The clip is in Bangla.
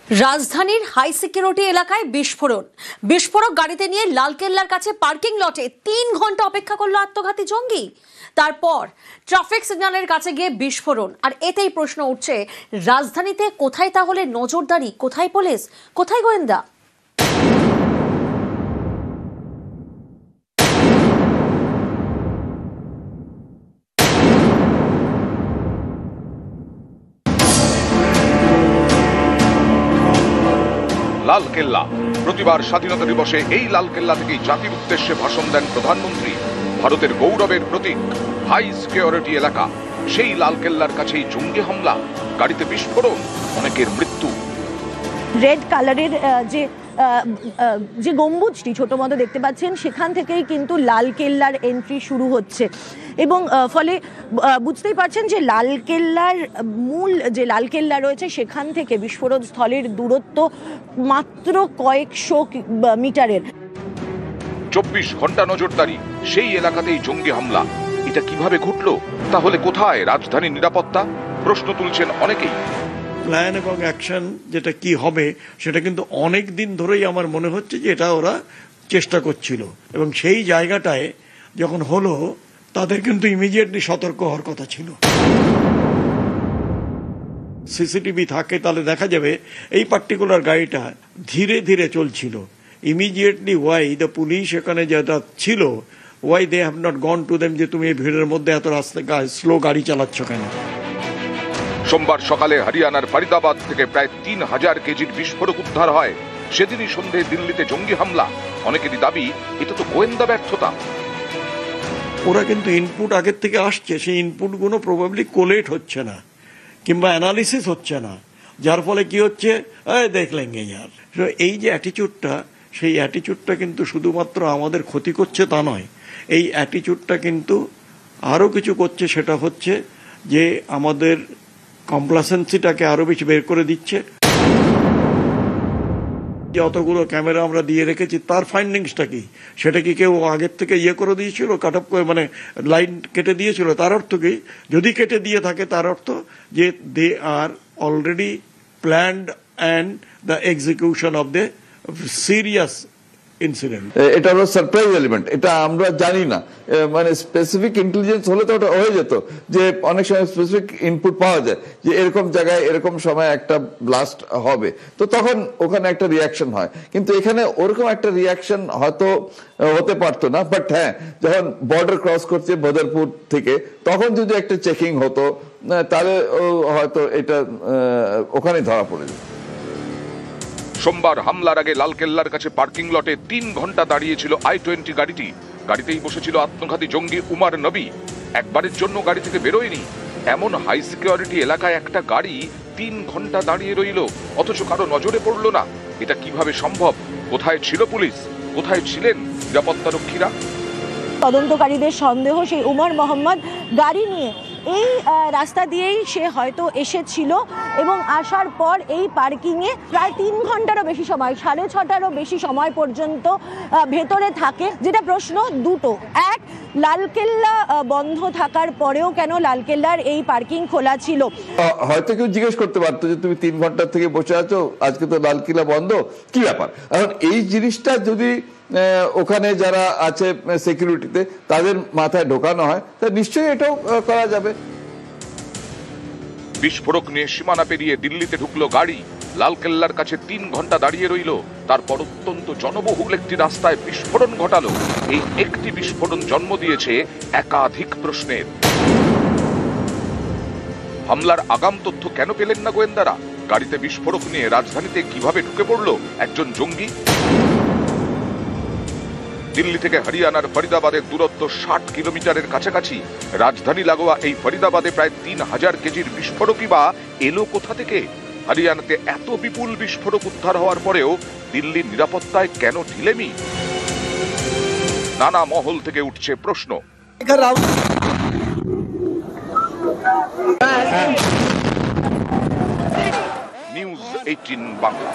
রাজধানীর হাই সিকিউরিটি এলাকায় বিস্ফোরক গাড়িতে নিয়ে লালকেল্লার কাছে পার্কিং লটে 3 ঘন্টা অপেক্ষা করলো আত্মঘাতী জঙ্গি। তারপর ট্রাফিক সিগন্যালের কাছে গিয়ে বিস্ফোরণ। আর এতেই প্রশ্ন উঠছে, রাজধানীতে কোথায় তাহলে নজরদারি, কোথায় পুলিশ, কোথায় গোয়েন্দা? লালকেল্লা। প্রতিবার স্বাধীনতা দিবসে এই লালকেল্লা থেকেই জাতির উদ্দেশ্যে ভাষণ দেন প্রধানমন্ত্রী। ভারতের গৌরবের প্রতীক, হাই সিকিউরিটি এলাকা। সেই লালকেল্লার কাছেই জঙ্গি হামলা, গাড়িতে বিস্ফোরণ, অনেকের মৃত্যু। রেড কালারের যে গম্বুজটি ছোট মতো দেখতে পাচ্ছেন, সেখান থেকেই কিন্তু লালকেল্লার এন্ট্রি শুরু হচ্ছে এবং ফলে বুঝতেই পারছেন যে লালকেল্লার মূল যে লালকেল্লা রয়েছে সেখান থেকে বিস্ফোরণ স্থলের দূরত্ব মাত্র কয়েকশো মিটারের। 24 ঘন্টা নজরদারি, সেই এলাকাতেই জঙ্গি হামলা। এটা কিভাবে ঘটলো? তাহলে কোথায় রাজধানীর নিরাপত্তা? প্রশ্ন তুলছেন অনেকেই। প্ল্যান এবং অ্যাকশন যেটা কি হবে সেটা কিন্তু অনেক দিন ধরেই আমার মনে হচ্ছে যে এটা ওরা চেষ্টা করছিল, এবং সেই জায়গাটায় যখন হলো তাদের কিন্তু ইমিডিয়েটলি সতর্ক হওয়ার কথা ছিল। সিসিটিভি থাকে তাহলে দেখা যাবে এই পার্টিকুলার গাড়িটা ধীরে ধীরে চলছিল। ইমিডিয়েটলি ওয়াই দ্য পুলিশ এখানে যেটা ছিল, why they have not gone to them যে তুমি এই ভিড়ের মধ্যে এত স্লো গাড়ি চালাচ্ছ কেন। সোমবার সকালে হরিয়ানার ফরিদাবাদ থেকে প্রায় 3000 কেজির বিস্ফোরক উদ্ধার হয়। সেদিনই সন্ধ্যায় দিল্লিতে জঙ্গি হামলা। অনেকেরই দাবি এটা তো গোয়েন্দা ব্যর্থতা। ওরা কিন্তু ইনপুট আগের থেকে আসছে, সেই ইনপুটগুলো প্রবাবলি কোলেট হচ্ছে না কিংবা অ্যানালিসিস হচ্ছে না, যার ফলে কি হচ্ছে, দেখলেন ইয়ার। এই যে অ্যাটিচিউডটা, সেই অ্যাটিচিউডটা কিন্তু শুধুমাত্র আমাদের ক্ষতি করছে তা নয়, এই অ্যাটিচিউডটা কিন্তু আরও কিছু করছে। সেটা হচ্ছে যে আমাদের কমপ্লাসেন্সিটাকে আরো বেশি বের করে দিচ্ছে। যতগুলো ক্যামেরা আমরা দিয়ে রেখেছি তার ফাইন্ডিংসটা কি? সেটা কি কেউ আগের থেকে করে দিয়েছিল, কাট অফ করে, মানে লাইন কেটে দিয়েছিল? তার অর্থ কি? যদি কেটে দিয়ে থাকে তার অর্থ যে they are already planned and the execution of the serious incident. এটা হলো সারপ্রাইজ এলিমেন্ট, এটা আমরা জানি না। মানে স্পেসিফিক ইন্টেলিজেন্স হলে তো ওটা হয়ে যেত, যে অনেক সময় স্পেসিফিক ইনপুট পাওয়া যায় যে এরকম জায়গায় এরকম সময় একটা ব্লাস্ট হবে, তো তখন ওখানে একটা রিয়াকশন হয়। কিন্তু এখানে ওরকম একটা রিয়াকশন হয়তো হতে পারতো না, বাট হ্যাঁ, যখন বর্ডার ক্রস করছে বদরপুর থেকে, তখন যদি একটা চেকিং হতো তাহলে হয়তো এটা ওখানেই ধরা পড়ে যেত। সোমবার হামলার আগে লালকেল্লার কাছে পার্কিং লটে 3 ঘন্টা দাঁড়িয়েছিল i20 গাড়িটি। গাড়িতেই বসেছিল আত্মঘাতী জঙ্গি উমার নবী। একবারের জন্য গাড়ি থেকে বেরোয়নি। এমন হাই সিকিউরিটি এলাকায় একটা গাড়ি 3 ঘন্টা দাঁড়িয়ে রইল, অথচ কারো নজরে পড়লো না। এটা কিভাবে সম্ভব? কোথায় ছিল পুলিশ? কোথায় ছিলেন নিরাপত্তারক্ষীরা? তদন্তকারীদের সন্দেহ, সেই উমর মোহাম্মদ গাড়ি নিয়ে এই রাস্তা দিয়েই সে হয়তো এসেছিল এবং আসার পর এই পার্কিংয়ে প্রায় 3 ঘন্টারও বেশি সময়, 6:30টারও বেশি সময় পর্যন্ত ভেতরে থাকে। যেটা প্রশ্ন দুটো, এক, লালকেল্লা বন্ধ থাকার পরেও কেন লালকেল্লার এই পার্কিং খোলা ছিল? হয়তো কেউ জিজ্ঞেস করতে পারতো যে তুমি 3 ঘন্টা থেকে বসে আছো, আজকে তো লালকেল্লা বন্ধ, কি ব্যাপার? এখন এই জিনিসটা যদি ওখানে যারা আছে সিকিউরিটিতে তাদের মাথায় ঢোকানো হয়, তা নিশ্চয়ই এটাও করা যাবে। বিস্ফোরক নিয়ে সীমানা পেরিয়ে দিল্লিতে ঢুকলো গাড়ি। লালকেল্লার কাছে 3 ঘন্টা দাঁড়িয়ে রইল। তারপর অত্যন্ত জনবহুল একটি রাস্তায় বিস্ফোরণ ঘটালো। এই একটি বিস্ফোরণ জন্ম দিয়েছে একাধিক প্রশ্নের। হামলার আগাম তথ্য কেন পেলেন না গোয়েন্দারা? গাড়িতে বিস্ফোরক নিয়ে রাজধানীতে কিভাবে ঢুকে পড়লো একজন জঙ্গি? দিল্লি থেকে হরিয়ানার ফরিদাবাদের দূরত্ব 60 কিলোমিটারের কাছাকাছি। রাজধানী লাগোয়া এই ফরিদাবাদে প্রায় 3000 কেজির বিস্ফোরকই বা এলো কোথা থেকে? হরিয়ানাতে এত বিপুল বিস্ফোরক উদ্ধার হওয়ার পরেও দিল্লির নিরাপত্তায় কেন ঢিলেমি? নানা মহল থেকে উঠছে প্রশ্ন। নিউজ 18 বাংলা।